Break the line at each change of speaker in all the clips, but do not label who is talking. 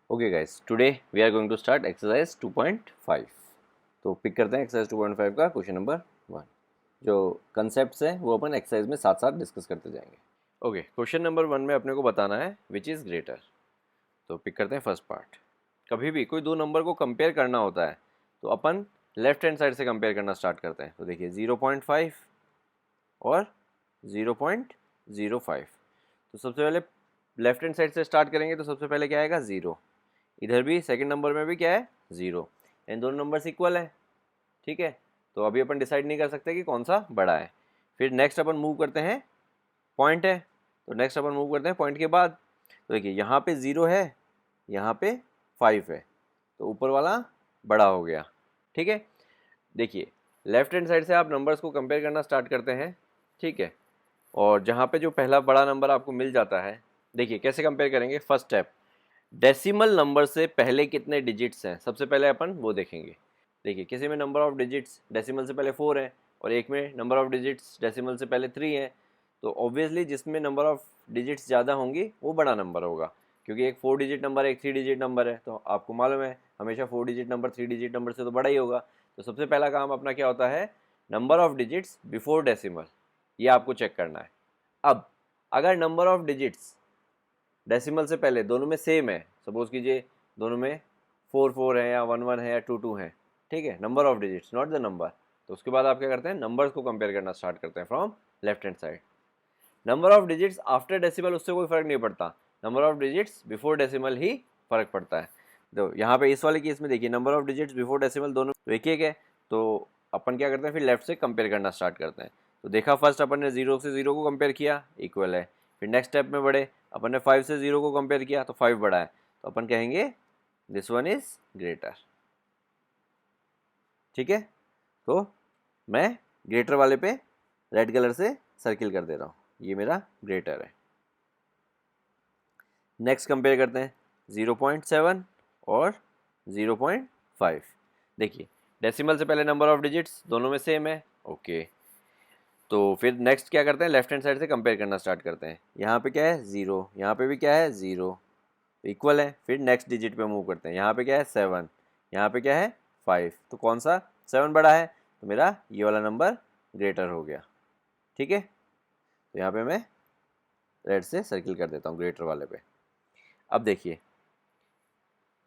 Okay guys, today we are going to start exercise 2.5। तो pick करते हैं exercise 2.5 का क्वेश्चन नंबर 1। जो कंसेप्ट्स हैं वो अपन एक्सरसाइज में साथ साथ डिस्कस करते जाएंगे। ओके, क्वेश्चन नंबर 1 में अपने को बताना है विच इज़ ग्रेटर। तो पिक करते हैं फर्स्ट पार्ट। कभी भी कोई दो नंबर को कंपेयर करना होता है तो अपन लेफ्ट हैंड साइड से कंपेयर करना स्टार्ट करते हैं। तो देखिए 0.5 और 0.05। तो सबसे पहले लेफ्ट हैंड साइड से स्टार्ट करेंगे तो सबसे पहले क्या आएगा 0। इधर भी सेकंड नंबर में भी क्या है 0। इन दोनों नंबर्स इक्वल है, ठीक है। तो अभी अपन डिसाइड नहीं कर सकते कि कौन सा बड़ा है। फिर नेक्स्ट अपन मूव करते हैं, पॉइंट है तो नेक्स्ट अपन मूव करते हैं पॉइंट के बाद। तो देखिए यहाँ पे 0 है, यहाँ पे 5 है, तो ऊपर वाला बड़ा हो गया, ठीक है। देखिए लेफ्ट हैंड साइड से आप नंबर्स को कंपेयर करना स्टार्ट करते हैं, ठीक है। और जहाँ पे जो पहला बड़ा नंबर आपको मिल जाता है, देखिए कैसे कंपेयर करेंगे। फर्स्ट स्टेप, डेसिमल नंबर से पहले कितने डिजिट्स हैं सबसे पहले अपन वो देखेंगे। देखिए किसी में नंबर ऑफ डिजिट्स डेसिमल से पहले 4 है और एक में नंबर ऑफ डिजिट्स डेसिमल से पहले 3 है। तो ऑब्वियसली जिसमें नंबर ऑफ डिजिट्स ज़्यादा होंगी वो बड़ा नंबर होगा, क्योंकि एक 4 डिजिट नंबर है, एक 3 डिजिट नंबर है। तो आपको मालूम है हमेशा 4 डिजिट नंबर 3 डिजिट नंबर से तो बड़ा ही होगा। तो सबसे पहला काम अपना क्या होता है, number of digits before decimal, ये आपको चेक करना है। अब अगर नंबर ऑफ डिजिट्स डेसिमल से पहले दोनों में सेम है, सपोज कीजिए दोनों में 4 है या 1 है या 2 है, ठीक है, number of digits not the number. तो उसके बाद आप क्या करते हैं, नंबर्स को कंपेयर करना स्टार्ट करते हैं from left hand side. Number of digits after decimal उससे कोई फर्क नहीं पड़ता, number of digits before decimal ही फर्क पड़ता है। तो यहाँ पे इस वाले केस में देखिए number of digits before decimal दोनों तो एक एक है। तो अपन क्या करते हैं, फिर लेफ्ट से कंपेयर करना स्टार्ट करते हैं। तो देखा फर्स्ट अपन ने 0 से 0 को कंपेयर किया, इक्वल है। फिर नेक्स्ट स्टेप में बढ़े, अपन ने 5 से 0 को कंपेयर किया तो 5 बड़ा है, तो अपन कहेंगे दिस वन इज ग्रेटर, ठीक है। तो मैं ग्रेटर वाले पे रेड कलर से सर्किल कर दे रहा हूँ, ये मेरा ग्रेटर है। नेक्स्ट कंपेयर करते हैं 0.7 और 0.5। देखिए डेसिमल से पहले नंबर ऑफ डिजिट्स दोनों में सेम है, ओके। तो फिर नेक्स्ट क्या करते हैं, लेफ्ट हैंड साइड से कंपेयर करना स्टार्ट करते हैं। यहाँ पे क्या है 0, यहाँ पे भी क्या है 0, इक्वल है। फिर नेक्स्ट डिजिट पे मूव करते हैं, यहाँ पे क्या है 7, यहाँ पे क्या है 5। तो कौन सा 7 बड़ा है, तो मेरा ये वाला नंबर ग्रेटर हो गया, ठीक है। तो यहाँ पे मैं रेड से सर्किल कर देता हूँ ग्रेटर वाले पे। अब देखिए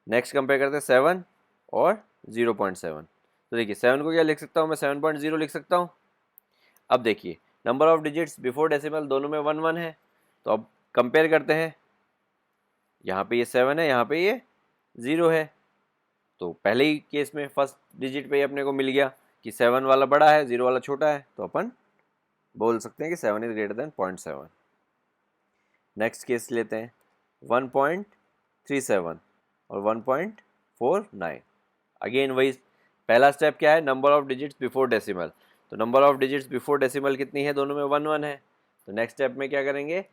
नेक्स्ट कंपेयर करते हैं 7 और 0.7। तो देखिए 7 को क्या लिख सकता हूँ मैं, 7.0 लिख सकता हूँ। अब देखिए number of digits before decimal दोनों में 1 है, तो अब कंपेयर करते हैं। यहाँ पे ये 7 है, यहाँ पे ये 0 है। तो पहले ही केस में फर्स्ट डिजिट पे ही अपने को मिल गया कि 7 वाला बड़ा है 0 वाला छोटा है, तो अपन बोल सकते हैं कि 7 is greater than 0.7। Next case लेते हैं 1.37 और 1.49। अगेन वही पहला स्टेप क्या है, number of digits before decimal. तो number of digits before decimal कितनी है, दोनों में 1 है। तो नेक्स्ट स्टेप में क्या करेंगे,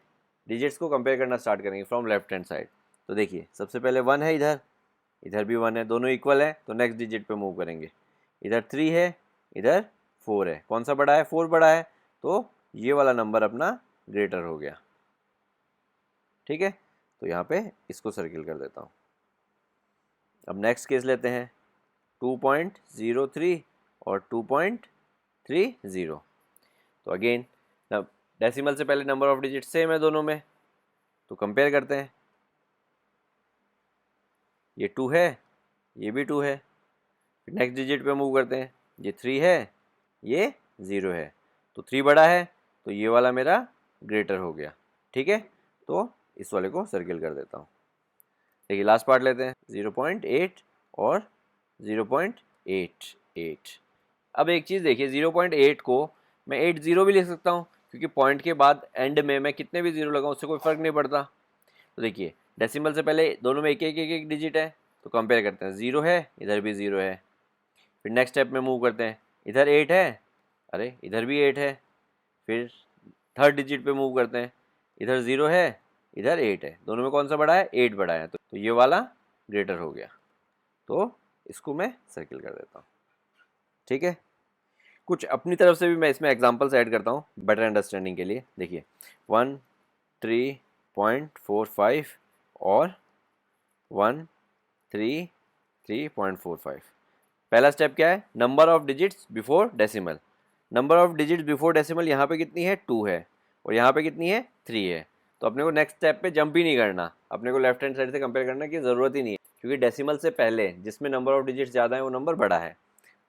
डिजिट्स को कंपेयर करना स्टार्ट करेंगे फ्रॉम लेफ्ट हैंड साइड। तो देखिए सबसे पहले 1 है, इधर इधर भी 1 है, दोनों इक्वल है। तो नेक्स्ट डिजिट पे मूव करेंगे, इधर 3 है, इधर 4 है, कौन सा बड़ा है 4 बड़ा है, तो ये वाला नंबर अपना ग्रेटर हो गया, ठीक है। तो यहाँ पे इसको सर्किल कर देता हूँ। अब नेक्स्ट केस लेते हैं 2.03 और 2.30। तो अगेन डेसिमल से पहले नंबर ऑफ डिजिट सेम है दोनों में, तो कंपेयर करते हैं। ये 2 है, ये भी 2 है। फिर नेक्स्ट डिजिट पे मूव करते हैं, ये 3 है, ये 0 है। तो 3 बड़ा है, तो ये वाला मेरा ग्रेटर हो गया, ठीक है। तो इस वाले को सर्किल कर देता हूँ। देखिए लास्ट पार्ट लेते हैं 0.8 और 0.88। अब एक चीज़ देखिए 0.8 को मैं 80 भी लिख सकता हूँ, क्योंकि पॉइंट के बाद एंड में मैं कितने भी 0 लगाऊँ उससे कोई फ़र्क नहीं पड़ता। तो देखिए डेसिमल से पहले दोनों में एक डिजिट है, तो कंपेयर करते हैं 0 है, इधर भी 0 है। फिर नेक्स्ट स्टेप में मूव करते हैं, इधर 8 है, अरे इधर भी 8 है। फिर थर्ड डिजिट पे मूव करते हैं, इधर 0 है, इधर 8 है, दोनों में कौन सा बड़ा है 8 बड़ा है, तो ये वाला ग्रेटर हो गया। तो इसको मैं सर्किल कर देता हूँ, ठीक है। कुछ अपनी तरफ से भी मैं इसमें एग्जांपल्स ऐड करता हूँ बेटर अंडरस्टैंडिंग के लिए। देखिए 13.45 और 1 3.45। पहला स्टेप क्या है, number of digits before decimal. Number of digits before decimal यहाँ पे कितनी है, 2 है, और यहाँ पे कितनी है, 3 है। तो अपने को नेक्स्ट स्टेप पे जंप ही नहीं करना, अपने को लेफ्ट हैंड साइड से कंपेयर करने की ज़रूरत ही नहीं है, क्योंकि डेसिमल से पहले जिसमें नंबर ऑफ डिजिट्स ज़्यादा है वो नंबर बड़ा है।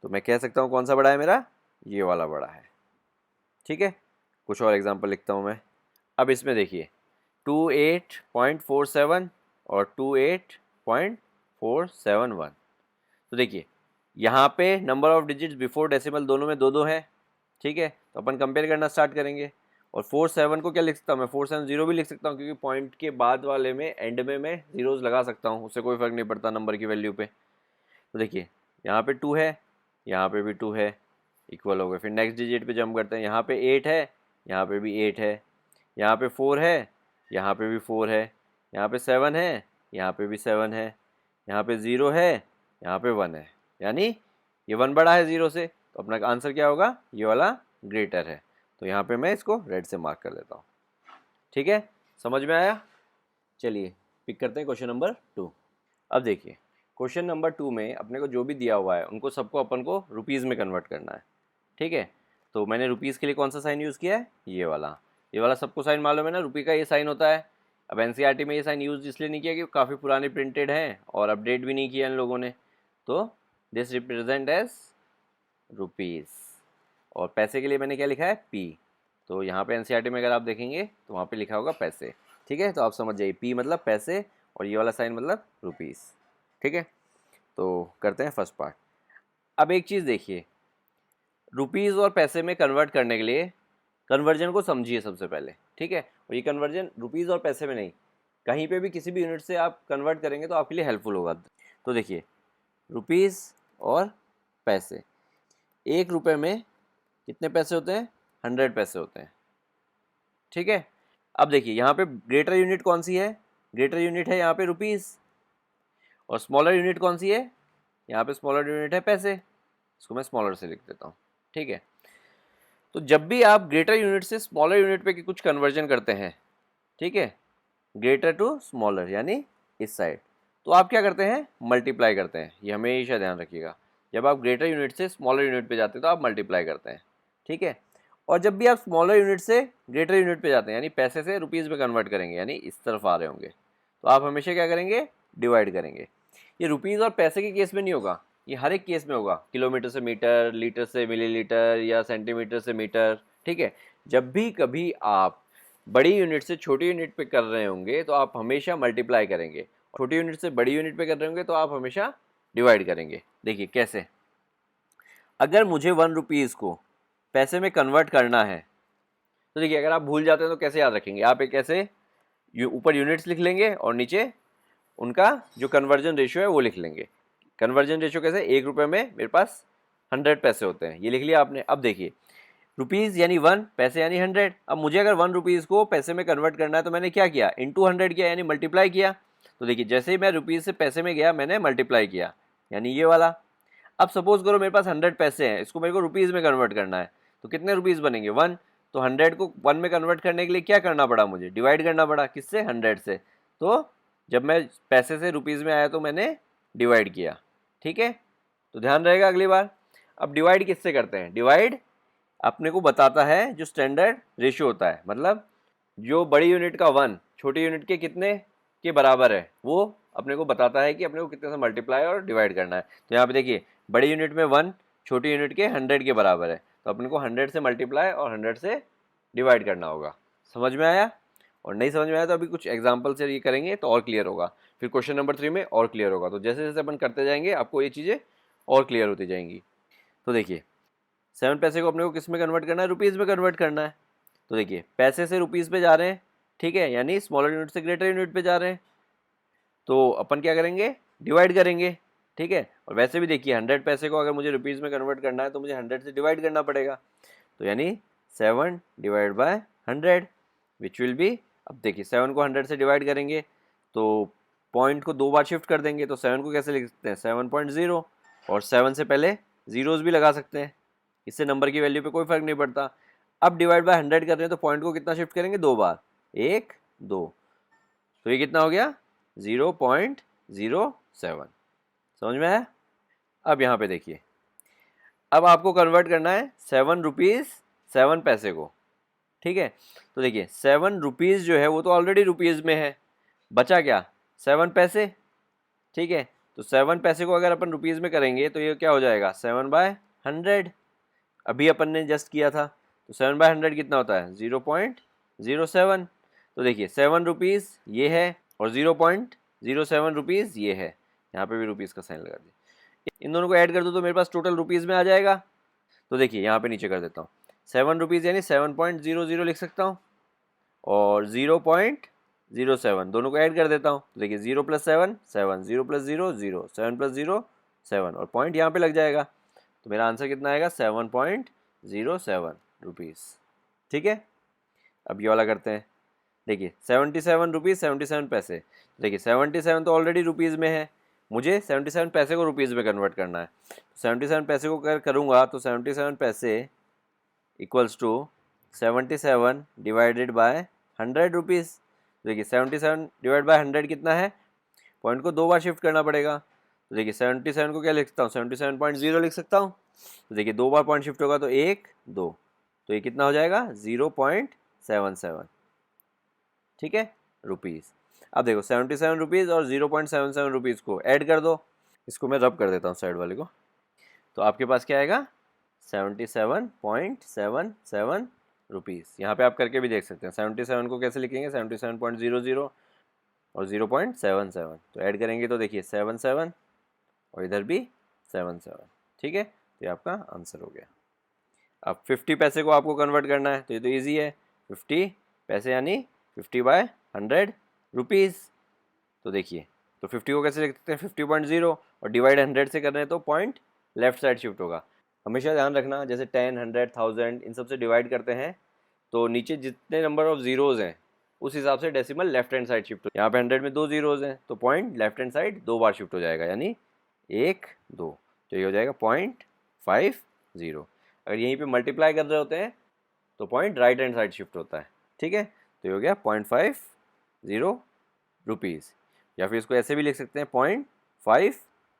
तो मैं कह सकता हूँ कौन सा बड़ा है मेरा, ये वाला बड़ा है। ठीक है, कुछ और एग्जांपल लिखता हूँ मैं। अब इसमें देखिए 28.47 और 28.471। तो देखिए यहाँ पे number of digits before decimal दोनों में 2 2 है। ठीक है, तो अपन कंपेयर करना स्टार्ट करेंगे। और 47 को क्या लिख सकता हूँ मैं, 470 भी लिख सकता हूँ, क्योंकि पॉइंट के बाद वाले में एंड में मैं जीरोज़ लगा सकता हूँ, उससे कोई फ़र्क नहीं पड़ता नंबर की वैल्यू पे। तो देखिए यहाँ पे 2 है, यहाँ पे भी 2 है, इक्वल हो गए। फिर नेक्स्ट डिजिट पे जंप करते हैं, यहाँ पे 8 है, यहाँ पे भी 8 है, यहाँ पे 4 है, यहाँ पे भी 4 है, यहाँ पे 7 है, यहाँ पे भी 7 है, यहाँ पे 0 है, यहाँ पे 1 है, यानी ये 1 बड़ा है 0 से। तो अपना आंसर क्या होगा, ये वाला ग्रेटर है। तो यहाँ पे मैं इसको रेड से मार्क कर देता हूँ। ठीक है, समझ में आया। चलिए पिक करते हैं क्वेश्चन नंबर 2। अब देखिए क्वेश्चन नंबर 2 में अपने को जो भी दिया हुआ है उनको सबको अपन को रुपीज़ में कन्वर्ट करना है। ठीक है, तो मैंने रुपीज़ के लिए कौन सा साइन यूज़ किया है, ये वाला सबको साइन मालूम है ना, रुपये का ये साइन होता है। अब एनसीईआरटी में ये साइन यूज़ इसलिए नहीं किया कि काफ़ी पुराने प्रिंटेड हैं और अपडेट भी नहीं किया इन लोगों ने। तो दिस रिप्रेजेंट एज रुपीज़। और पैसे के लिए मैंने क्या लिखा है, पी। तो यहाँ पे एनसीईआरटी में अगर आप देखेंगे तो वहाँ पे लिखा होगा पैसे। ठीक है, तो आप समझ जाइए पी मतलब पैसे और ये वाला साइन मतलब रुपीज़। ठीक है, तो करते हैं फर्स्ट पार्ट। अब एक चीज़ देखिए, रुपीज़ और पैसे में कन्वर्ट करने के लिए कन्वर्जन को समझिए सबसे पहले। ठीक है, और ये कन्वर्जन रुपीज़ और पैसे में नहीं, कहीं पे भी किसी भी यूनिट से आप कन्वर्ट करेंगे तो आपके लिए हेल्पफुल होगा। तो देखिए रुपीज़ और पैसे, 1 रुपये में कितने पैसे होते हैं, 100 पैसे होते हैं। ठीक है, अब देखिए यहाँ पे ग्रेटर यूनिट कौन सी है, ग्रेटर यूनिट है यहाँ पे रुपीज़, और स्मॉलर यूनिट कौन सी है, यहाँ पे स्मॉलर यूनिट है पैसे। इसको मैं स्मॉलर से लिख देता हूँ। ठीक है, तो जब भी आप ग्रेटर यूनिट से स्मॉलर यूनिट पे कुछ कन्वर्जन करते हैं, ठीक है, ग्रेटर टू स्मॉलर यानी इस साइड, तो आप क्या करते हैं, मल्टीप्लाई करते हैं। ये हमेशा ध्यान रखिएगा, जब आप ग्रेटर यूनिट से स्मॉलर यूनिट पे जाते हैं तो आप मल्टीप्लाई करते हैं। ठीक है, और जब भी आप स्मॉलर यूनिट से ग्रेटर यूनिट पे जाते हैं, यानी पैसे से रुपीज़ में कन्वर्ट करेंगे, यानी इस तरफ आ रहे होंगे, तो आप हमेशा क्या करेंगे, डिवाइड करेंगे। ये रुपीज़ और पैसे के केस में नहीं होगा, ये हर एक केस में होगा, किलोमीटर से मीटर, लीटर से मिलीलीटर या सेंटीमीटर से मीटर। ठीक है, जब भी कभी आप बड़ी यूनिट से छोटी यूनिट पे कर रहे होंगे तो आप हमेशा मल्टीप्लाई करेंगे, छोटी यूनिट से बड़ी यूनिट पे कर रहे होंगे तो आप हमेशा डिवाइड करेंगे। देखिए कैसे, अगर मुझे 1 रुपीज़ को पैसे में कन्वर्ट करना है तो देखिए अगर आप भूल जाते हैं तो कैसे याद रखेंगे, आप एक ऐसे ऊपर यूनिट्स लिख लेंगे और नीचे उनका जो कन्वर्जन रेशियो है वो लिख लेंगे। कन्वर्जन रेशियो कैसे, 1 रुपये में मेरे पास 100 पैसे होते हैं, ये लिख लिया आपने। अब देखिए रुपीज़ यानी 1, पैसे यानी 100। अब मुझे अगर 1 रुपीज़ को पैसे में कन्वर्ट करना है तो मैंने क्या किया, इंटू 100 किया, यानी मल्टीप्लाई किया। तो देखिए जैसे ही मैं रुपीज़ से पैसे में गया मैंने मल्टीप्लाई किया, यानी ये वाला। अब सपोज करो मेरे पास 100 पैसे हैं, इसको मेरे को रुपीज़ में कन्वर्ट करना है, तो कितने रुपीज़ बनेंगे, 1। तो 100 को 1 में कन्वर्ट करने के लिए क्या करना पड़ा मुझे, डिवाइड करना पड़ा, किससे, 100 से। तो जब मैं पैसे से रुपीज़ में आया तो मैंने डिवाइड किया। ठीक है, तो ध्यान रहेगा अगली बार। अब डिवाइड किससे करते हैं, डिवाइड अपने को बताता है जो स्टैंडर्ड रेशियो होता है, मतलब जो बड़ी यूनिट का 1 छोटी यूनिट के कितने के बराबर है, वो अपने को बताता है कि अपने को कितने से मल्टीप्लाई और डिवाइड करना है। तो यहाँ पे देखिए बड़ी यूनिट में 1 छोटी यूनिट के 100 के बराबर है, तो अपने को 100 से मल्टीप्लाई और 100 से डिवाइड करना होगा। समझ में आया, और नहीं समझ में आया तो अभी कुछ एग्जाम्पल से ये करेंगे तो और क्लियर होगा, फिर क्वेश्चन नंबर 3 में और क्लियर होगा। तो जैसे जैसे अपन करते जाएंगे आपको ये चीज़ें और क्लियर होती जाएंगी। तो देखिए 7 पैसे को अपने को किस में कन्वर्ट करना है, रुपीज़ में कन्वर्ट करना है। तो देखिए पैसे से रुपीज़ पे जा रहे हैं, ठीक है, यानी स्मॉलर यूनिट से ग्रेटर यूनिट पे जा रहे हैं, तो अपन क्या करेंगे, डिवाइड करेंगे। ठीक है, और वैसे भी देखिए 100 पैसे को अगर मुझे रुपीज़ में कन्वर्ट करना है तो मुझे 100 से डिवाइड करना पड़ेगा, तो यानी 7 divide by 100 which will be, अब देखिए 7 को 100 से डिवाइड करेंगे तो पॉइंट को 2 बार शिफ्ट कर देंगे, तो 7 को कैसे लिख सकते हैं, 7.0, और 7 से पहले जीरोज़ भी लगा सकते हैं, इससे नंबर की वैल्यू पे कोई फर्क नहीं पड़ता। अब डिवाइड बाय 100 कर रहे हैं तो पॉइंट को कितना शिफ्ट करेंगे, 2 बार, 1 2, तो ये कितना हो गया, 0.06। 7। समझ में आया? अब यहाँ पे देखिए, अब आपको कन्वर्ट करना है 7 रुपीज़ 7 पैसे को, ठीक है। तो देखिए 7 रुपीज़ जो है वो तो ऑलरेडी रुपीज़ में है, बचा क्या 7 पैसे, ठीक है। तो 7 पैसे को अगर अपन रुपीज़ में करेंगे तो ये क्या हो जाएगा 7/100, अभी अपन ने जस्ट किया था। तो 7/100 कितना होता है 0.07। तो देखिए 7 रुपीज़ ये है और 0.07 रुपीज़ ये है, यहाँ पे भी रुपीज़ का साइन लगा दिया। इन दोनों को ऐड कर दो तो मेरे पास टोटल रुपीज़ में आ जाएगा। तो देखिए यहाँ पे नीचे कर देता हूँ 7 रुपीज़ यानी 7.00 लिख सकता हूँ और 0.07 दोनों को ऐड कर देता हूँ। तो देखिए 0 + 7 7, 0 + 0 0, 7 + 0 7 और पॉइंट यहाँ पे लग जाएगा। तो मेरा आंसर कितना आएगा 7.07 रुपीज़, ठीक है। अब ये वाला करते हैं। देखिए 77 रुपीज़ 77 पैसे। देखिए 77 तो ऑलरेडी रुपीज़ में है, मुझे 77 पैसे को रुपीज़ में कन्वर्ट करना है। 77 पैसे को करूँगा तो 77 पैसे equals to 77 divided by 100 rupees. देखिए 77 डिवाइड बाय 100 कितना है, पॉइंट को 2 बार शिफ्ट करना पड़ेगा। तो देखिए 77 को क्या लिख सकता हूँ 77.0 लिख सकता हूँ। तो देखिए 2 बार पॉइंट शिफ्ट होगा तो 1 2, तो ये कितना हो जाएगा 0.77, ठीक है, रुपीज़। अब देखो 77 रुपीज़ और 0.77 रुपीज़ को ऐड कर दो। इसको मैं रब कर देता हूँ साइड वाले को। तो आपके पास क्या आएगा 77.77 रुपीज़। यहाँ पे आप करके भी देख सकते हैं 77 को कैसे लिखेंगे 77.00 और 0.77, तो ऐड करेंगे तो देखिए 77 और इधर भी 77, ठीक है। तो ये आपका आंसर हो गया। अब 50 पैसे को आपको कन्वर्ट करना है तो ये तो ईजी है, 50 पैसे यानी 50/100 रुपीज़। तो देखिए तो 50 को कैसे लिख सकते हैं 50.0 और डिवाइड 100 से कर रहे हैं तो पॉइंट लेफ्ट साइड शिफ्ट होगा। हमेशा ध्यान रखना जैसे 10 100 1000 इन सब से डिवाइड करते हैं तो नीचे जितने नंबर ऑफ ज़ीरोज़ हैं उस हिसाब से decimal left hand side shift हो। यहाँ पे 100 में 2 ज़ीरोज़ हैं तो पॉइंट लेफ्ट हैंड साइड 2 बार शिफ्ट हो जाएगा, यानी 1 2, तो ये हो जाएगा 0.50। अगर यहीं पे मल्टीप्लाई कर रहे होते हैं तो point right hand side shift होता है, ठीक है। तो ये हो गया 0.50 रुपीज़, या फिर इसको ऐसे भी लिख सकते हैं 0.5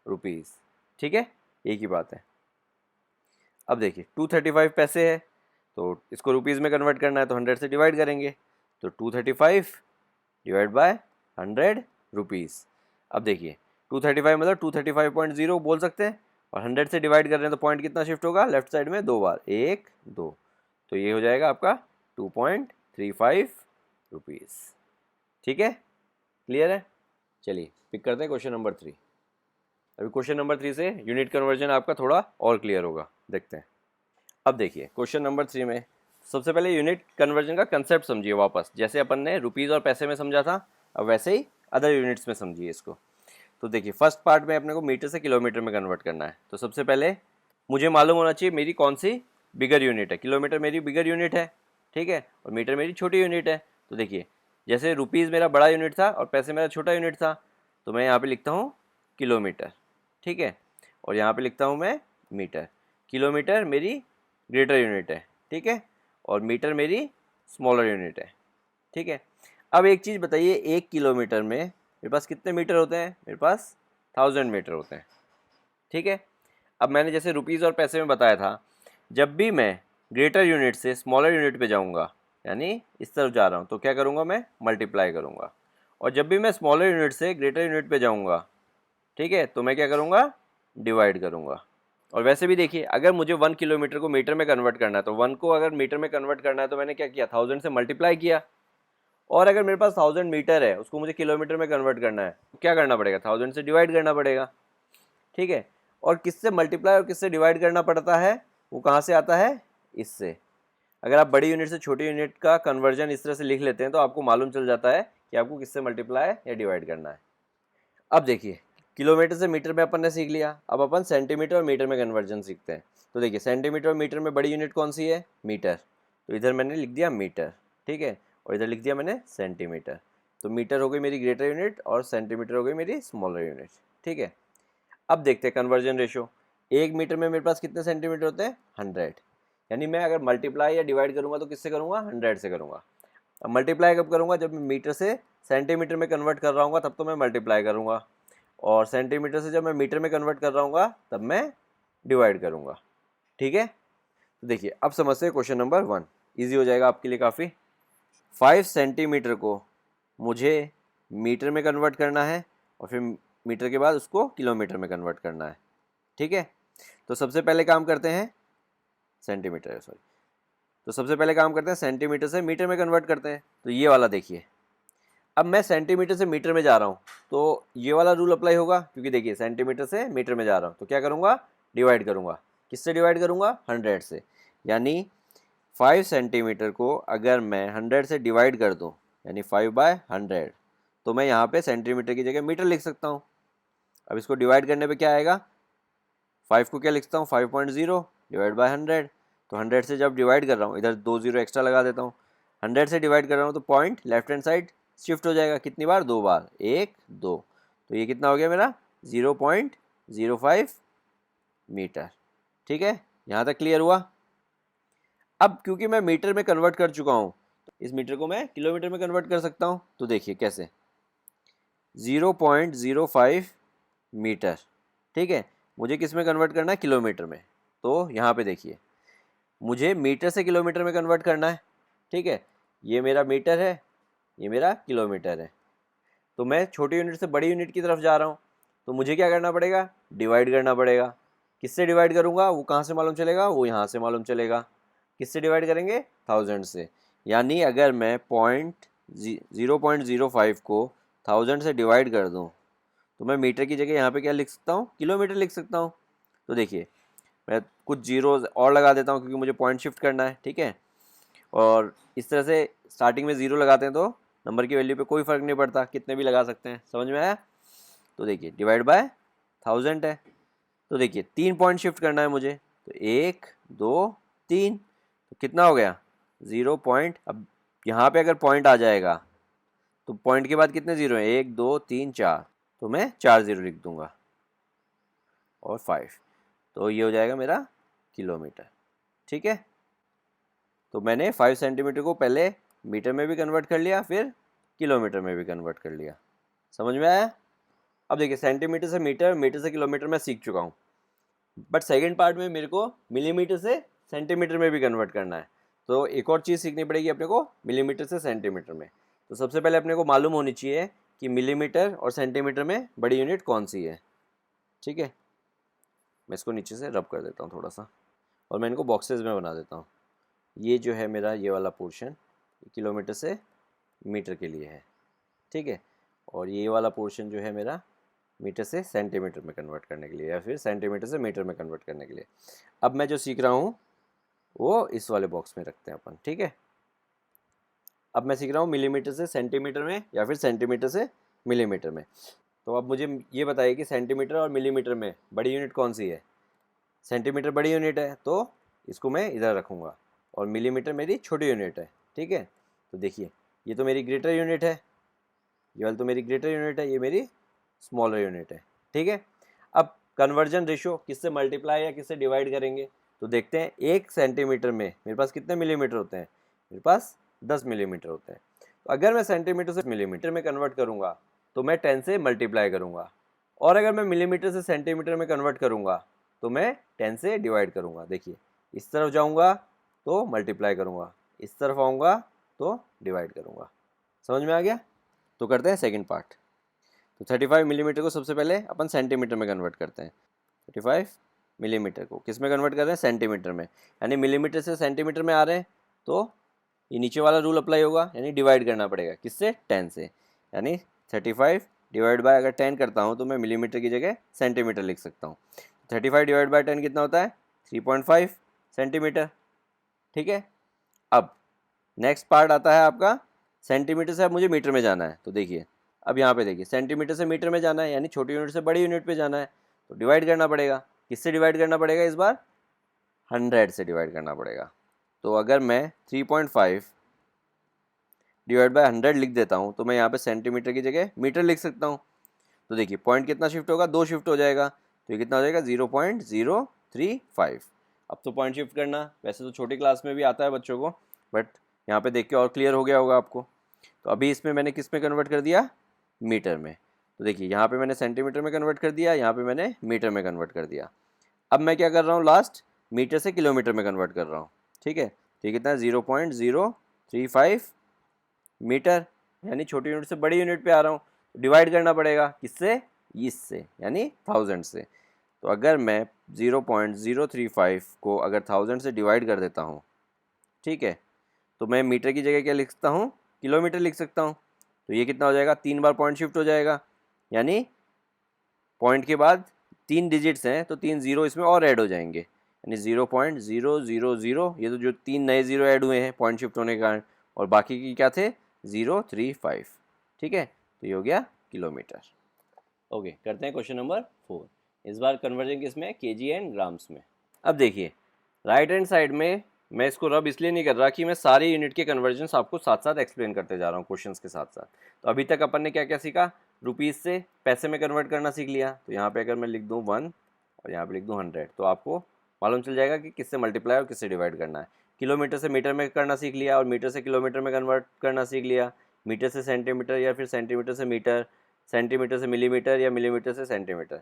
रुपीज़, ठीक है, एक ही बात है। अब देखिए 235 पैसे है तो इसको रुपीज़ में कन्वर्ट करना है तो 100 से डिवाइड करेंगे तो 235 डिवाइड बाय 100 रुपीज़। अब देखिए 235 मतलब 235.0 बोल सकते हैं और 100 से डिवाइड कर रहे हैं तो पॉइंट कितना शिफ्ट होगा लेफ्ट साइड में 2 बार, 1 2, तो ये हो जाएगा आपका 2.35 रुपीज़, ठीक है, क्लियर है। चलिए पिक करते हैं क्वेश्चन नंबर 3। अभी क्वेश्चन नंबर 3 से यूनिट कन्वर्जन आपका थोड़ा और क्लियर होगा, देखते हैं। अब देखिए क्वेश्चन नंबर 3 में सबसे पहले यूनिट कन्वर्जन का कंसेप्ट समझिए वापस, जैसे अपन ने रुपीज़ और पैसे में समझा था अब वैसे ही अदर यूनिट्स में समझिए इसको। तो देखिए फर्स्ट पार्ट में अपने को मीटर से किलोमीटर में कन्वर्ट करना है। तो सबसे पहले मुझे मालूम होना चाहिए मेरी कौन सी बिगर यूनिट है। किलोमीटर मेरी बिगर यूनिट है, ठीक है, और मीटर मेरी छोटी यूनिट है। तो देखिए जैसे रुपीज़ मेरा बड़ा यूनिट था और पैसे मेरा छोटा यूनिट था तो मैं यहाँ पे लिखता हूँ किलोमीटर, ठीक है, और यहाँ पे लिखता हूँ मैं मीटर। किलोमीटर मेरी ग्रेटर यूनिट है, ठीक है, और मीटर मेरी स्मॉलर यूनिट है, ठीक है। अब एक चीज़ बताइए 1 किलोमीटर में मेरे पास कितने मीटर होते हैं, मेरे पास 1000 मीटर होते हैं, ठीक है। अब मैंने जैसे रुपीज़ और पैसे में बताया था, जब भी मैं ग्रेटर यूनिट से स्मॉलर यूनिट पे जाऊंगा यानी इस तरफ जा रहा हूँ तो क्या करूँगा मैं मल्टीप्लाई करूँगा, और जब भी मैं स्मॉलर यूनिट से ग्रेटर यूनिट पे जाऊँगा, ठीक है, तो मैं क्या करूँगा डिवाइड करूँगा। और वैसे भी देखिए अगर मुझे 1 किलोमीटर को मीटर में कन्वर्ट करना है तो 1 को अगर मीटर में कन्वर्ट करना है तो मैंने क्या किया 1000 से मल्टीप्लाई किया, और अगर मेरे पास 1000 मीटर है उसको मुझे किलोमीटर में कन्वर्ट करना है तो क्या करना पड़ेगा 1000 से डिवाइड करना पड़ेगा, ठीक है। और किससे मल्टीप्लाई और किससे डिवाइड करना पड़ता है वो कहाँ से आता है, इससे। अगर आप बड़ी यूनिट से छोटी यूनिट का कन्वर्जन इस तरह से लिख लेते हैं तो आपको मालूम चल जाता है कि आपको किससे मल्टीप्लाई या डिवाइड करना है। अब देखिए किलोमीटर से मीटर में अपन ने सीख लिया, अब अपन सेंटीमीटर और मीटर में कन्वर्जन सीखते हैं। तो देखिए सेंटीमीटर और मीटर में बड़ी यूनिट कौन सी है, मीटर, तो इधर मैंने लिख दिया मीटर, ठीक है, और इधर लिख दिया मैंने सेंटीमीटर। तो मीटर हो गई मेरी ग्रेटर यूनिट और सेंटीमीटर हो गई मेरी स्मॉलर यूनिट, ठीक है। अब देखते हैं कन्वर्जन रेशो। 1 मीटर में मेरे पास कितने सेंटीमीटर होते हैं 100, यानी मैं अगर मल्टीप्लाई या डिवाइड करूँगा तो किससे करूँगा 100 से करूँगा। अब मल्टीप्लाई कब करूँगा, जब मैं मीटर से सेंटीमीटर में कन्वर्ट कर रहा हूँ तब तो मैं मल्टीप्लाई करूँगा, और सेंटीमीटर से जब मैं मीटर में कन्वर्ट कर रहा हूँ तब मैं डिवाइड करूँगा। ठीक है, तो देखिए अब समझते हैं क्वेश्चन नंबर 1, ईजी हो जाएगा आपके लिए काफ़ी। 5 सेंटीमीटर को मुझे मीटर में कन्वर्ट करना है और फिर मीटर के बाद उसको किलोमीटर में कन्वर्ट करना है। ठीक है, तो सबसे पहले काम करते हैं सेंटीमीटर से मीटर में कन्वर्ट करते हैं। तो ये वाला देखिए, अब मैं सेंटीमीटर से मीटर में जा रहा हूँ तो ये वाला रूल अप्लाई होगा, क्योंकि देखिए सेंटीमीटर से मीटर में जा रहा हूँ तो क्या करूँगा, डिवाइड करूँगा। किससे डिवाइड करूँगा, 100 से। यानी 5 सेंटीमीटर को अगर मैं 100 से डिवाइड कर दूँ, यानी 5/100, तो मैं यहाँ पे सेंटीमीटर की जगह मीटर लिख सकता हूँ। अब इसको डिवाइड करने पे क्या आएगा, 5 को क्या लिखता हूँ, 5.0 डिवाइड बाय 100। तो 100 से जब डिवाइड कर रहा हूँ, इधर 2 0 एक्स्ट्रा लगा देता हूँ। 100 से डिवाइड कर रहा हूँ तो point left hand side shift हो जाएगा। कितनी बार, 2 बार, 1 2। तो ये कितना हो गया मेरा, 0.05 मीटर। ठीक है, यहाँ तक क्लियर हुआ। अब क्योंकि मैं मीटर में कन्वर्ट कर चुका हूँ, तो इस मीटर को मैं किलोमीटर में कन्वर्ट कर सकता हूँ। तो देखिए कैसे, 0.05 मीटर। ठीक है, मुझे किस में कन्वर्ट करना है, किलोमीटर में। तो यहाँ पे देखिए मुझे मीटर से किलोमीटर में कन्वर्ट करना है। ठीक है, ये मेरा मीटर है, ये मेरा किलोमीटर है। तो मैं छोटी यूनिट से बड़ी यूनिट की तरफ जा रहा हूँ, तो मुझे क्या करना पड़ेगा, डिवाइड करना पड़ेगा। किससे डिवाइड करूँगा, वो कहाँ से मालूम चलेगा, वो यहाँ से मालूम चलेगा। किससे डिवाइड करेंगे, 1000 से। यानी अगर मैं 0.05 को 1000 से डिवाइड कर दूँ तो मैं मीटर की जगह यहाँ पे क्या लिख सकता हूँ, किलोमीटर लिख सकता हूँ। तो देखिए मैं कुछ जीरो और लगा देता हूँ क्योंकि मुझे पॉइंट शिफ्ट करना है। ठीक है, और इस तरह से स्टार्टिंग में 0 लगाते हैं तो नंबर की वैल्यू पे कोई फ़र्क नहीं पड़ता, कितने भी लगा सकते हैं। समझ में आया। तो देखिए डिवाइड बाय 1000 है, तो देखिए 3 पॉइंट शिफ्ट करना है मुझे। तो 1 2 3, तो कितना हो गया, 0 पॉइंट। अब यहाँ पे अगर पॉइंट आ जाएगा तो पॉइंट के बाद कितने जीरो हैं, 1 2 3 4, तो मैं 4 0 लिख दूंगा और 5, तो ये हो जाएगा मेरा किलोमीटर। ठीक है, तो मैंने 5 सेंटीमीटर को पहले मीटर में भी कन्वर्ट कर लिया, फिर किलोमीटर में भी कन्वर्ट कर लिया। समझ में आया। अब देखिए सेंटीमीटर से मीटर, मीटर से किलोमीटर मैं सीख चुका हूँ, बट सेकेंड पार्ट में मेरे को मिलीमीटर से सेंटीमीटर में भी कन्वर्ट करना है। तो एक और चीज़ सीखनी पड़ेगी अपने को मिलीमीटर से सेंटीमीटर में। तो सबसे पहले अपने को मालूम होनी चाहिए कि मिलीमीटर और सेंटीमीटर में बड़ी यूनिट कौन सी है। ठीक है, मैं इसको नीचे से रब कर देता हूँ थोड़ा सा, और मैं इनको बॉक्सेस में बना देता हूँ। ये जो है मेरा ये वाला पोर्शन किलोमीटर से मीटर के लिए है। ठीक है, और ये वाला पोर्शन जो है मेरा मीटर से सेंटीमीटर में कन्वर्ट करने के लिए, या फिर सेंटीमीटर से मीटर में कन्वर्ट करने के लिए। अब मैं जो सीख रहा हूँ वो इस वाले बॉक्स में रखते हैं अपन। ठीक है, अब मैं सीख रहा हूँ मिलीमीटर से सेंटीमीटर में या फिर सेंटीमीटर से मिलीमीटर में। तो अब मुझे ये बताइए कि सेंटीमीटर और मिलीमीटर में बड़ी यूनिट कौन सी है। सेंटीमीटर बड़ी यूनिट है तो इसको मैं इधर रखूँगा, और मिलीमीटर मेरी छोटी यूनिट है। ठीक है, तो देखिए ये तो मेरी ग्रेटर यूनिट है, ये वाली तो मेरी ग्रेटर यूनिट है, ये मेरी स्मॉलर यूनिट है। ठीक है, अब कन्वर्जन रेशो किससे मल्टीप्लाई या किससे डिवाइड करेंगे, तो देखते हैं 1 सेंटीमीटर में मेरे पास कितने मिलीमीटर होते हैं, मेरे पास 10 मिलीमीटर होते हैं। तो अगर मैं सेंटीमीटर से मिलीमीटर में कन्वर्ट करूँगा तो मैं 10 से मल्टीप्लाई करूँगा, और अगर मैं मिलीमीटर से सेंटीमीटर में कन्वर्ट करूँगा तो मैं 10 से डिवाइड करूँगा। देखिए इस तरफ जाऊँगा तो मल्टीप्लाई करूँगा, इस तरफ आऊँगा तो डिवाइड करूँगा। समझ में आ गया। तो करते हैं सेकंड पार्ट। तो 35 मिलीमीटर को सबसे पहले अपन सेंटीमीटर में कन्वर्ट करते हैं। 35 मिलीमीटर को किस में कन्वर्ट कर रहे हैं, सेंटीमीटर में। यानी मिलीमीटर से सेंटीमीटर में आ रहे हैं तो ये नीचे वाला रूल अप्लाई होगा, यानी डिवाइड करना पड़ेगा। किससे, 10 से। यानी 35 डिवाइड बाय अगर 10 करता हूँ तो मैं मिलीमीटर की जगह सेंटीमीटर लिख सकता हूँ। 35 डिवाइड बाय 10 कितना होता है, 3.5 सेंटीमीटर। ठीक है, अब नेक्स्ट पार्ट आता है आपका सेंटीमीटर से अब मुझे मीटर में जाना है। तो देखिए अब यहाँ पे देखिए सेंटीमीटर से मीटर में जाना है, यानी छोटी यूनिट से बड़ी यूनिट पे जाना है, तो डिवाइड करना पड़ेगा। किससे डिवाइड करना पड़ेगा, इस बार 100 से डिवाइड करना पड़ेगा। तो अगर मैं 3.5 डिवाइड बाय 100 लिख देता हूँ तो मैं यहाँ पे सेंटीमीटर की जगह मीटर लिख सकता हूँ। तो देखिए पॉइंट कितना शिफ्ट होगा, 2 शिफ्ट हो जाएगा, तो ये कितना हो जाएगा, 0.035। अब तो पॉइंट शिफ्ट करना वैसे तो छोटी क्लास में भी आता है बच्चों को, बट यहाँ पे देख के और क्लियर हो गया होगा आपको। तो अभी इसमें मैंने किस में कन्वर्ट कर दिया, मीटर में। तो देखिए यहाँ पे मैंने सेंटीमीटर में कन्वर्ट कर दिया, यहाँ पे मैंने मीटर में कन्वर्ट कर दिया। अब मैं क्या कर रहा हूँ, लास्ट मीटर से किलोमीटर में कन्वर्ट कर रहा हूँ। ठीक है, तो ये कितना है 0.035 मीटर, यानी छोटी यूनिट से बड़ी यूनिट पे आ रहा हूँ। डिवाइड करना पड़ेगा किससे, इससे, यानी 1000 से। तो अगर मैं 0.035 को अगर 1000 से डिवाइड कर देता हूँ, ठीक है, तो मैं मीटर की जगह क्या लिख सकता हूँ, किलोमीटर लिख सकता हूँ। तो ये कितना हो जाएगा, 3 बार पॉइंट शिफ्ट हो जाएगा, यानी पॉइंट के बाद 3 डिजिट्स हैं तो 3 जीरो इसमें और ऐड हो जाएंगे, यानी 0.000, ये तो जो 3 नए जीरो ऐड हुए हैं पॉइंट शिफ्ट होने के कारण, और बाकी की क्या थे 035। ठीक है, तो ये हो गया किलोमीटर। ओके, करते हैं क्वेश्चन नंबर 4। इस बार कन्वर्जन किसमें, केजी एंड ग्राम्स में। अब देखिए राइट हैंड साइड में मैं इसको रब इसलिए नहीं कर रहा कि मैं सारे यूनिट के कन्वर्जन्स आपको साथ साथ एक्सप्लेन करते जा रहा हूँ क्वेश्चंस के साथ साथ। तो अभी तक अपन ने क्या क्या सीखा, रुपीज़ से पैसे में कन्वर्ट करना सीख लिया। तो यहाँ पे अगर मैं लिख दूँ 1 और यहाँ पे लिख दूँ 100, तो आपको मालूम चल जाएगा कि किससे मल्टीप्लाई और किससे डिवाइड करना है। किलोमीटर से मीटर में करना सीख लिया, और मीटर से किलोमीटर में कन्वर्ट करना सीख लिया। मीटर से सेंटीमीटर, या फिर सेंटीमीटर से मीटर, सेंटीमीटर से मिलीमीटर, या मिलीमीटर से सेंटीमीटर।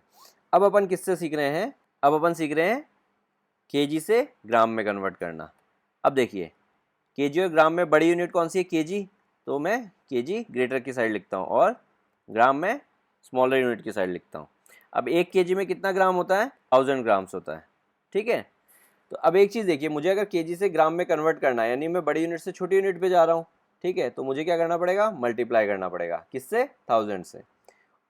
अब अपन किससे सीख रहे हैं, अब अपन सीख रहे हैं केजी से ग्राम में कन्वर्ट करना। अब देखिए केजी और ग्राम में बड़ी यूनिट कौन सी है, केजी, तो मैं केजी ग्रेटर की साइड लिखता हूँ और ग्राम में स्मॉलर यूनिट की साइड लिखता हूँ। अब 1 केजी में कितना ग्राम होता है, 1000 ग्राम्स होता है। ठीक है, तो अब एक चीज़ देखिए, मुझे अगर केजी से ग्राम में कन्वर्ट करना है, यानी मैं बड़ी यूनिट से छोटी यूनिट पे जा रहा हूँ। ठीक है, तो मुझे क्या करना पड़ेगा, मल्टीप्लाई करना पड़ेगा किससे, 1000 से।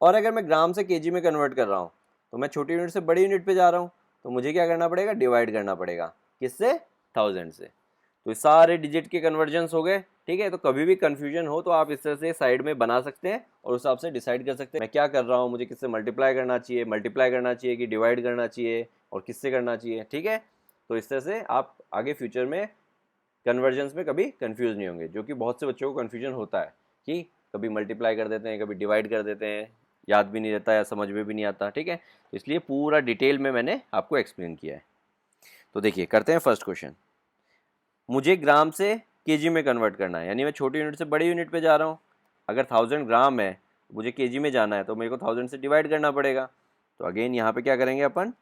और अगर मैं ग्राम से केजी में कन्वर्ट कर रहा हूँ, तो मैं छोटी यूनिट से बड़ी यूनिट पे जा रहा हूँ, तो मुझे क्या करना पड़ेगा, डिवाइड करना पड़ेगा किससे, 1000 से। तो सारे डिजिट के कन्वर्जन्स हो गए। ठीक है, तो कभी भी कन्फ्यूजन हो तो आप इस तरह से साइड में बना सकते हैं और उस हिसाब से डिसाइड कर सकते हैं मैं क्या कर रहा हूँ, मुझे किससे मल्टीप्लाई करना चाहिए कि डिवाइड करना चाहिए, और किससे करना चाहिए। ठीक है, तो इस तरह से आप आगे फ्यूचर में कन्वर्जन्स में कभी कंफ्यूज नहीं होंगे, जो कि बहुत से बच्चों को कन्फ्यूजन होता है कि कभी मल्टीप्लाई कर देते हैं, कभी डिवाइड कर देते हैं, याद भी नहीं रहता या समझ में भी नहीं आता। ठीक है, तो इसलिए पूरा डिटेल में मैंने आपको एक्सप्लेन किया है। तो देखिए करते हैं फर्स्ट क्वेश्चन। मुझे ग्राम से केजी में कन्वर्ट करना है, यानी मैं छोटी यूनिट से बड़ी यूनिट पे जा रहा हूँ। अगर 1000 ग्राम है, मुझे केजी में जाना है, तो मेरे को 1000 से डिवाइड करना पड़ेगा। तो अगेन यहाँ पे क्या करेंगे अपन,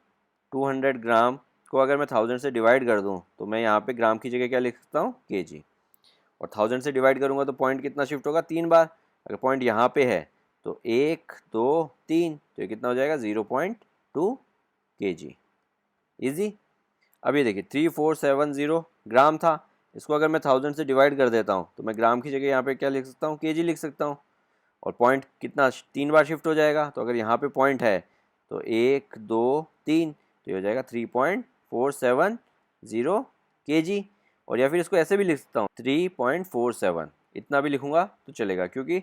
200 ग्राम को अगर मैं 1000 से डिवाइड कर दूँ, तो मैं यहाँ पे ग्राम की जगह क्या लिख सकता हूँ, केजी। और 1000 से डिवाइड करूँगा तो पॉइंट कितना शिफ्ट होगा, 3 बार। अगर पॉइंट यहाँ पे है तो 1 2 3, तो ये कितना हो जाएगा 0.2 kg। ईजी। अब ये देखिए 3470 ग्राम था, इसको अगर मैं 1000 से डिवाइड कर देता हूँ, तो मैं ग्राम की जगह यहाँ पे क्या लिख सकता हूँ, केजी लिख सकता हूँ। और पॉइंट कितना 3 बार शिफ्ट हो जाएगा, तो अगर यहाँ पे पॉइंट है तो 1 2 3, तो ये हो जाएगा 3.470 kg। और या फिर इसको ऐसे भी लिख सकता हूँ 3.47, इतना भी लिखूंगा तो चलेगा, क्योंकि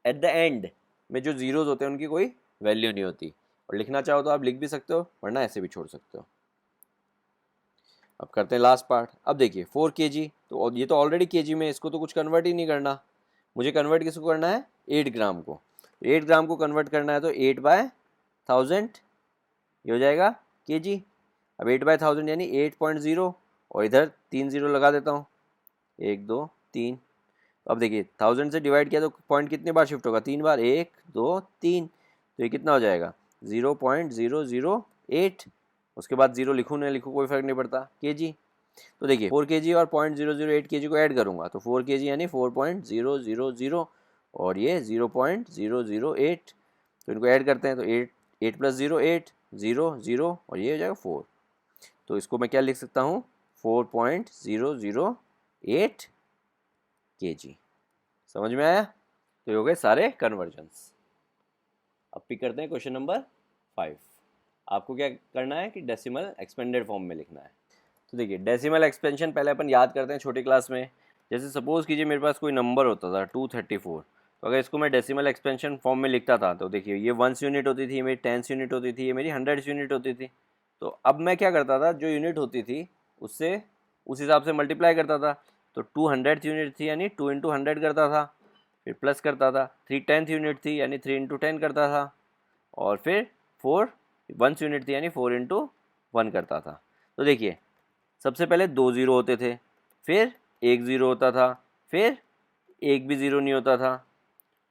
एट द एंड में जो जीरोज होते हैं उनकी कोई वैल्यू नहीं होती। और लिखना चाहो तो आप लिख भी सकते हो, वरना ऐसे भी छोड़ सकते हो। अब करते हैं लास्ट पार्ट। अब देखिए 4 kg, तो ये तो ऑलरेडी केजी में, इसको तो कुछ कन्वर्ट ही नहीं करना। मुझे कन्वर्ट किसको करना है, 8 ग्राम को। 8 ग्राम को कन्वर्ट करना है तो 8/1000, ये हो जाएगा केजी। अब 8/1000 यानी 8.0, और इधर 3 जीरो लगा देता हूँ, 1 2 3। तो अब देखिए 1000 से डिवाइड किया तो पॉइंट कितने बार शिफ्ट होगा, 3 बार, 1 2 3। तो ये कितना हो जाएगा 0.008। उसके बाद जीरो लिखूँ ना लिखूँ कोई फर्क नहीं पड़ता, केजी। तो देखिए 4 kg और 0.008 kg को ऐड करूँगा तो 4 kg यानी 4.000, और ये 0.008। तो इनको ऐड करते हैं तो 8 + 0 8, 0 0, और ये हो जाएगा 4। तो इसको मैं क्या लिख सकता हूँ, 4.008 kg। समझ में आया। तो ये हो गए सारे कन्वर्जन्स। अब पिक करते हैं क्वेश्चन नंबर 5। आपको क्या करना है कि डेसिमल एक्सपेंडेड फॉर्म में लिखना है। तो देखिए डेसिमल एक्सपेंशन पहले अपन याद करते हैं छोटी क्लास में। जैसे सपोज कीजिए मेरे पास कोई नंबर होता था 234, तो अगर इसको मैं डेसिमल एक्सपेंशन फॉर्म में लिखता था, तो देखिए ये 1 यूनिट होती थी, मेरी 10 यूनिट होती थी, ये मेरी 100 यूनिट होती थी। तो अब मैं क्या करता था, जो यूनिट होती थी उससे उस हिसाब से मल्टीप्लाई करता था। तो 200 यूनिट थी यानी 2 × 100 करता था, फिर प्लस करता था। 310 यूनिट थी यानी 3 × 10 करता था, और फिर 4 1 यूनिट थी यानी 4 × 1 करता था। तो देखिए सबसे पहले 2 ज़ीरो होते थे, फिर 1 ज़ीरो होता था, फिर एक भी ज़ीरो नहीं होता था,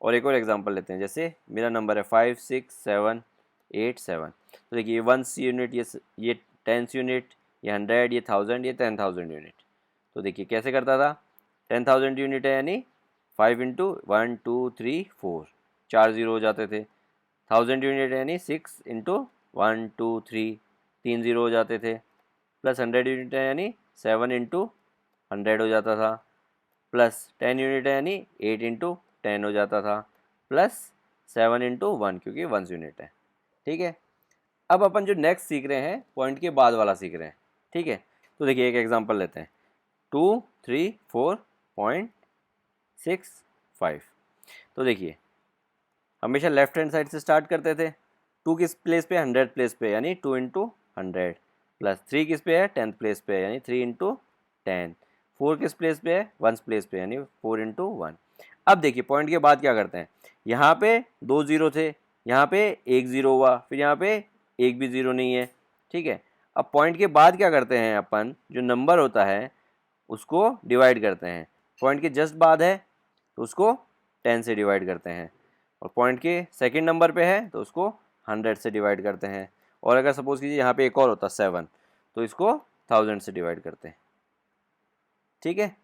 और एक और एग्जांपल लेते हैं, जैसे मेरा नंबर है 56787। तो देखिए ये 1 यूनिट, ये 10 यूनिट, ये 100, ये 1000, ये 10,000 यूनिट। तो देखिए कैसे करता था, 10,000 यूनिट है यानी 5 इंटू 1 2 3 4, 4 जीरो हो जाते थे। 1000 यूनिट है यानी 6 इंटू 1 2 3, 3 जीरो हो जाते थे। प्लस 100 यूनिट है यानी 7 इंटू 100 हो जाता था। प्लस 10 यूनिट है यानी 8 इंटू 10 हो जाता था। प्लस 7 इंटू 1 क्योंकि 1 यूनिट है। ठीक है, अब अपन जो नेक्स्ट सीख रहे हैं पॉइंट के बाद वाला सीख रहे हैं। ठीक है, तो देखिए एक एग्जांपल लेते हैं, 234.65। तो देखिए हमेशा लेफ्ट हैंड साइड से स्टार्ट करते थे। 2 किस प्लेस पे, 100 प्लेस पे, यानी 2 इंटू 100। प्लस 3 किस पे है, 10th प्लेस पे है, यानी 3 इंटू 10। 4 किस प्लेस पे है, 1 प्लेस पे, यानी 4 इंटू 1। अब देखिए पॉइंट के बाद क्या करते हैं, यहाँ पे 2 जीरो थे, यहाँ पे 1 जीरो हुआ, फिर यहाँ पे एक भी जीरो नहीं है। ठीक है, अब पॉइंट के बाद क्या करते हैं अपन, जो नंबर होता है उसको डिवाइड करते हैं। पॉइंट के जस्ट बाद है तो उसको 10 से डिवाइड करते हैं, और पॉइंट के सेकंड नंबर पे है तो उसको 100 से डिवाइड करते हैं। और अगर सपोज कीजिए यहाँ पे एक और होता 7, तो इसको 1000 से डिवाइड करते हैं। ठीक है,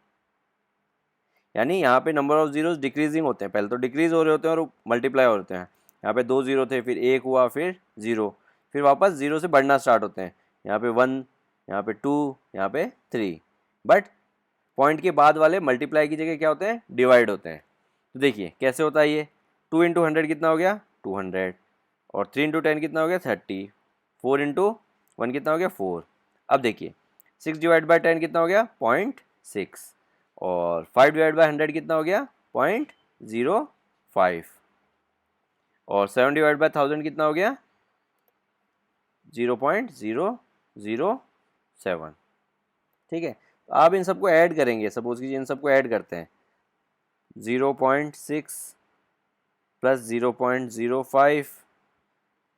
यानी यहाँ पे नंबर ऑफ जीरोस डिक्रीजिंग होते हैं, पहले तो डिक्रीज हो रहे होते हैं और मल्टीप्लाई हो रहे हैं। यहाँ पे 2 जीरो थे, फिर 1 हुआ, फिर 0, फिर वापस 0 से बढ़ना स्टार्ट होते हैं। यहाँ पे 1, यहाँ पे 2, यहाँ पे 3। बट पॉइंट के बाद वाले मल्टीप्लाई की जगह क्या होते हैं, डिवाइड होते हैं। तो देखिए कैसे होता है ये, 2 इंटू 100 कितना हो गया, 200। और 3 इंटू 10 कितना हो गया, 30। 4 इंटू 1 कितना हो गया, 4। अब देखिए 6 डिवाइड बाई 10 कितना हो गया, 0.6। और 5 डिवाइड बाई 100 कितना हो गया, 0.05। और 7 डिवाइड बाई 1000 कितना हो गया, 0.007। ठीक है, तो आप इन सबको ऐड करेंगे, सपोज कीजिए इन सबको ऐड करते हैं, 0.6 प्लस 0.05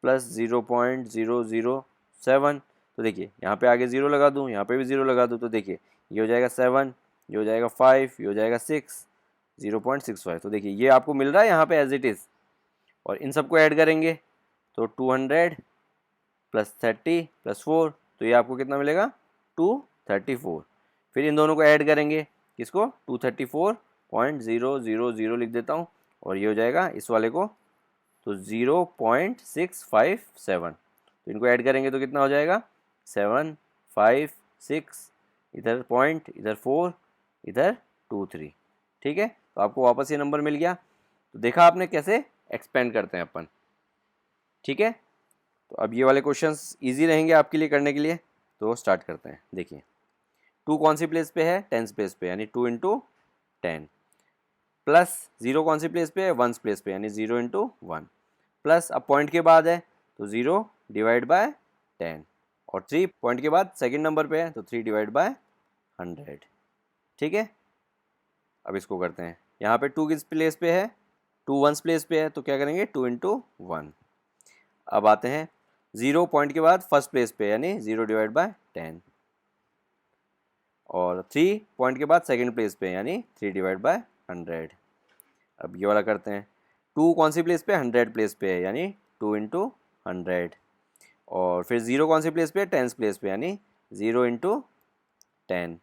प्लस 0.007। तो देखिए यहाँ पे आगे 0 लगा दूँ, यहाँ पे भी 0 लगा दूँ, तो देखिए ये हो जाएगा 7, ये हो जाएगा 5, ये हो जाएगा 6, 0.65। तो देखिए ये आपको मिल रहा है यहाँ पे एज इट इज़। और इन सबको ऐड करेंगे तो 200 प्लस 30 प्लस 4, तो ये आपको कितना मिलेगा, 234। फिर इन दोनों को ऐड करेंगे, किसको, 234.000 लिख देता हूँ, और ये हो जाएगा इस वाले को, तो 0.657। तो इनको ऐड करेंगे तो कितना हो जाएगा, 7 5 6, इधर पॉइंट, इधर 4, इधर 2 3। ठीक है, तो आपको वापस ये नंबर मिल गया। तो देखा आपने कैसे एक्सपेंड करते हैं अपन। ठीक है, तो अब ये वाले क्वेश्चंस इजी रहेंगे आपके लिए करने के लिए, तो स्टार्ट करते हैं। देखिए 2 कौन सी प्लेस पे है, 10th प्लेस पे, यानी 2 इंटू 10। प्लस 0 कौन सी प्लेस पे है, 1 प्लेस पे, यानी 0 इंटू 1। प्लस अब पॉइंट के बाद है तो 0 डिवाइड बाय 10। और 3 पॉइंट के बाद सेकंड नंबर पे है तो 3 डिवाइड बाय 100। ठीक है, अब इसको करते हैं, यहाँ पे 2 किस प्लेस पे है, 2 1 प्लेस पे है, तो क्या करेंगे, 2 इंटू 1। अब आते हैं 0 पॉइंट के बाद फर्स्ट प्लेस पे, यानी 0 डिवाइड बाय 10। और 3 पॉइंट के बाद सेकंड प्लेस पे, यानी 3 डिवाइड बाय 100। अब ये वाला करते हैं, 2 कौन सी प्लेस पे, 100 प्लेस पे है, यानी 2 इंटू 100। और फिर 0 कौन सी प्लेस पे है, 10th प्लेस पे, यानी 0 इंटू 10।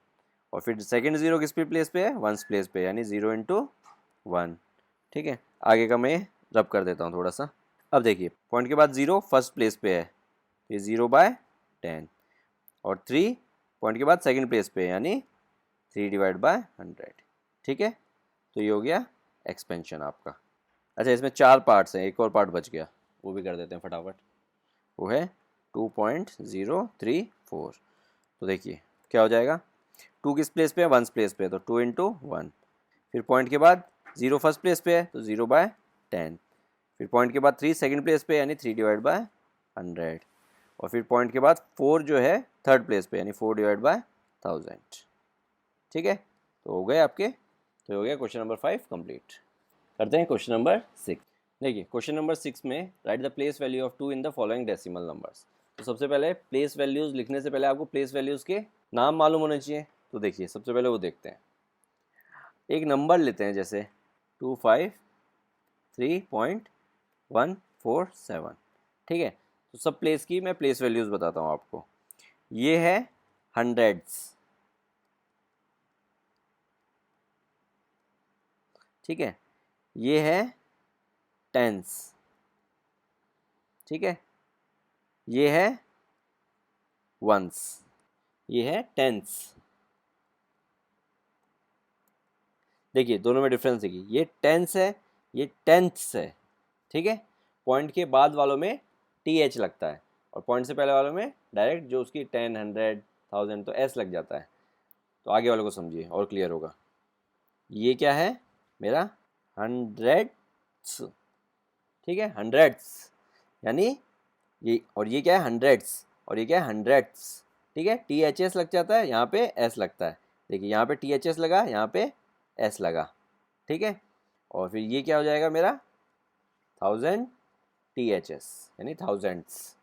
और फिर सेकंड 0 किस पे प्लेस पे है, 1 प्लेस पे, यानी 0 इंटू 1। ठीक है, आगे का मैं रब कर देता हूँ थोड़ा सा। अब देखिए पॉइंट के बाद 0 फर्स्ट प्लेस पे है, ये 0 बाय 10। और 3 पॉइंट के बाद सेकंड प्लेस पे है, यानी 3 डिवाइड बाय 100। ठीक है, तो ये हो गया एक्सपेंशन आपका। अच्छा, इसमें 4 पार्ट्स हैं, एक और पार्ट बच गया, वो भी कर देते हैं फटाफट। वो है 2.034। तो देखिए क्या हो जाएगा, 2 किस प्लेस पे है, 1 प्लेस पे है, तो 2 इंटू 1। फिर पॉइंट के बाद 0 फर्स्ट प्लेस पे है तो 0 बाय 10। फिर पॉइंट के बाद 3 सेकंड प्लेस पे, यानी 3 डिवाइड बाय 100। और फिर पॉइंट के बाद 4 जो है थर्ड प्लेस पे, यानी 4 डिवाइड बाय 1000। ठीक है, तो हो गए आपके, तो हो गया क्वेश्चन नंबर 5 कंप्लीट। करते हैं क्वेश्चन नंबर 6। देखिए क्वेश्चन नंबर 6 में right the place value of 2 in the following decimal numbers. तो सबसे पहले प्लेस वैल्यूज़ लिखने से पहले आपको प्लेस वैल्यूज़ के नाम मालूम होने चाहिए। तो देखिए सबसे पहले वो देखते हैं, एक नंबर लेते हैं जैसे 25 3.147। ठीक है, तो सब प्लेस की मैं प्लेस वैल्यूज़ बताता हूँ आपको। ये है हंड्रेड्स, ठीक है, ये है टेंस, ठीक है, ये है वंस, ये है टेंस। देखिए दोनों में डिफरेंस देखिए, ये टेंस है, ये टेंथ्स है, ठीक है। पॉइंट के बाद वालों में टी एच लगता है और पॉइंट से पहले वालों में डायरेक्ट जो उसकी 10, 100, 1000 तो एस लग जाता है। तो आगे वालों को समझिए और क्लियर होगा। ये क्या है मेरा हंड्रेड्स, ठीक है, हंड्रेड्स यानी ये, और ये क्या है हंड्रेड्स, और ये क्या है हंड्रेड्स, ठीक है। टी एच एस लग जाता है, यहाँ पे एस लगता है। देखिए यहाँ पे टी एच एस लगा, यहाँ पे एस लगा, ठीक है। और फिर ये क्या हो जाएगा मेरा 1000 टी एच एस यानी थाउजेंड्स,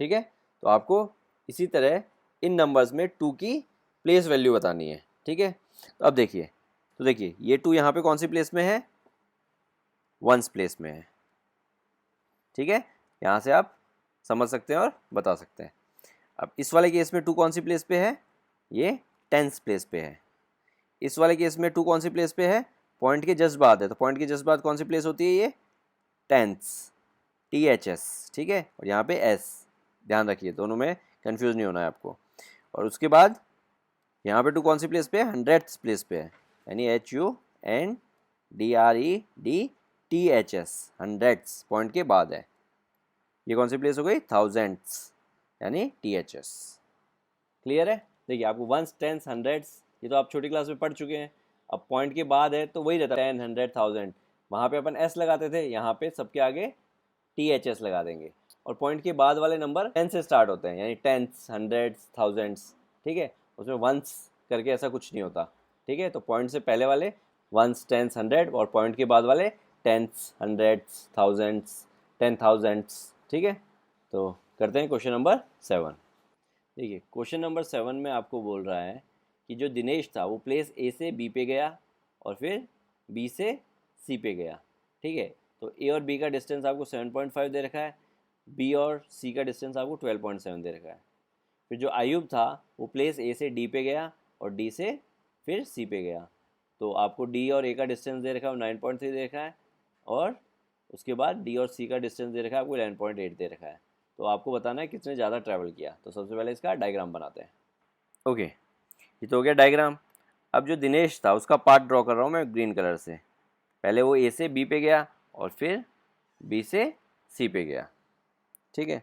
ठीक है। तो आपको इसी तरह इन नंबर्स में 2 की प्लेस वैल्यू बतानी है, ठीक है। तो अब देखिए, तो देखिए ये 2 यहाँ पे कौन सी प्लेस में है, वंस प्लेस में है, ठीक है। यहाँ से आप समझ सकते हैं और बता सकते हैं। अब इस वाले केस में 2 कौन सी प्लेस पे है, ये टेंस प्लेस पे है। इस वाले केस में 2 कौन सी प्लेस पे है, पॉइंट के जस्ट बाद है, तो पॉइंट के जस्ट बाद कौन सी प्लेस होती है, ये टेंस, टी एच एस, ठीक है। और यहाँ पे एस, ध्यान रखिए दोनों में कंफ्यूज नहीं होना है आपको। और उसके बाद यहाँ पे 2 कौन सी प्लेस पे है, हंड्रेड्स प्लेस पे है, यानी HUNDREDTHS, हंड्रेड्स पॉइंट के बाद है। ये कौन सी प्लेस हो गई, थाउजेंड्स यानी THS। क्लियर है। देखिए आपको वंस, टेंस, हंड्रेड्स ये तो आप छोटी क्लास में पढ़ चुके हैं। अब पॉइंट के बाद है तो वही रहता है 10, 100, 1000, वहाँ पे अपन S लगाते थे, यहाँ पे सबके आगे THS लगा देंगे। और पॉइंट के बाद वाले नंबर 10 से स्टार्ट होते हैं, यानी टेंस, हंड्रेड्स, थाउजेंड्स, ठीक है। उसमें वंस करके ऐसा कुछ नहीं होता, ठीक है। तो पॉइंट से पहले वाले वंस, टेंस, हंड्रेड, और पॉइंट के बाद वाले टेंस, हंड्रेड्स, थाउजेंड्स, 10,000s, ठीक है। तो करते हैं क्वेश्चन नंबर 7। देखिए क्वेश्चन नंबर 7 में आपको बोल रहा है कि जो दिनेश था वो प्लेस ए से बी पे गया और फिर बी से सी पे गया, ठीक है। तो ए और बी का डिस्टेंस आपको 7.5 दे रखा है, बी और सी का डिस्टेंस आपको 12.7 दे रखा है। फिर जो आयुब था वो प्लेस ए से डी पे गया और डी से फिर सी पे गया, तो आपको डी और ए का डिस्टेंस दे रखा है 9.3 दे रखा है, और उसके बाद डी और सी का डिस्टेंस दे रखा है आपको 11.8 दे रखा है। तो आपको बताना है किसने ज़्यादा ट्रैवल किया। तो सबसे पहले इसका डायग्राम बनाते हैं। ओके, ये तो हो गया डायग्राम। अब जो दिनेश था उसका पार्ट ड्रॉ कर रहा हूँ मैं ग्रीन कलर से। पहले वो ए से बी पे गया और फिर बी से सी पे गया, ठीक है।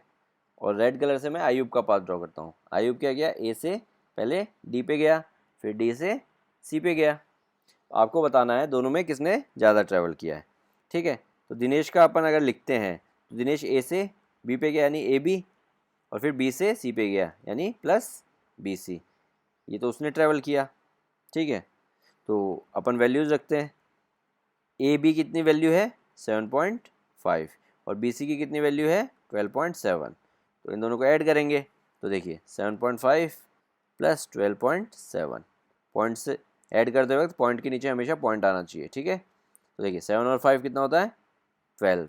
और रेड कलर से मैं आयुब का पार्ट ड्रॉ करता हूँ। आयुब क्या गया, ए से पहले डी पे गया, फिर डी से सी पे गया। आपको बताना है दोनों में किसने ज़्यादा ट्रैवल किया है, ठीक है। तो दिनेश का अपन अगर लिखते हैं तो दिनेश ए से बी पे गया यानी ए बी, और फिर बी से सी पे गया यानी प्लस बी सी। ये तो उसने ट्रैवल किया, ठीक है। तो अपन वैल्यूज़ रखते हैं। ए बी कितनी वैल्यू है 7.5 और बी सी की कितनी वैल्यू है 12.7। तो इन दोनों को ऐड करेंगे तो देखिए 7.5 प्लस 12.7, पॉइंट से ऐड करते वक्त पॉइंट के नीचे हमेशा पॉइंट आना चाहिए, ठीक है। तो देखिए 7 और 5 कितना होता है 12,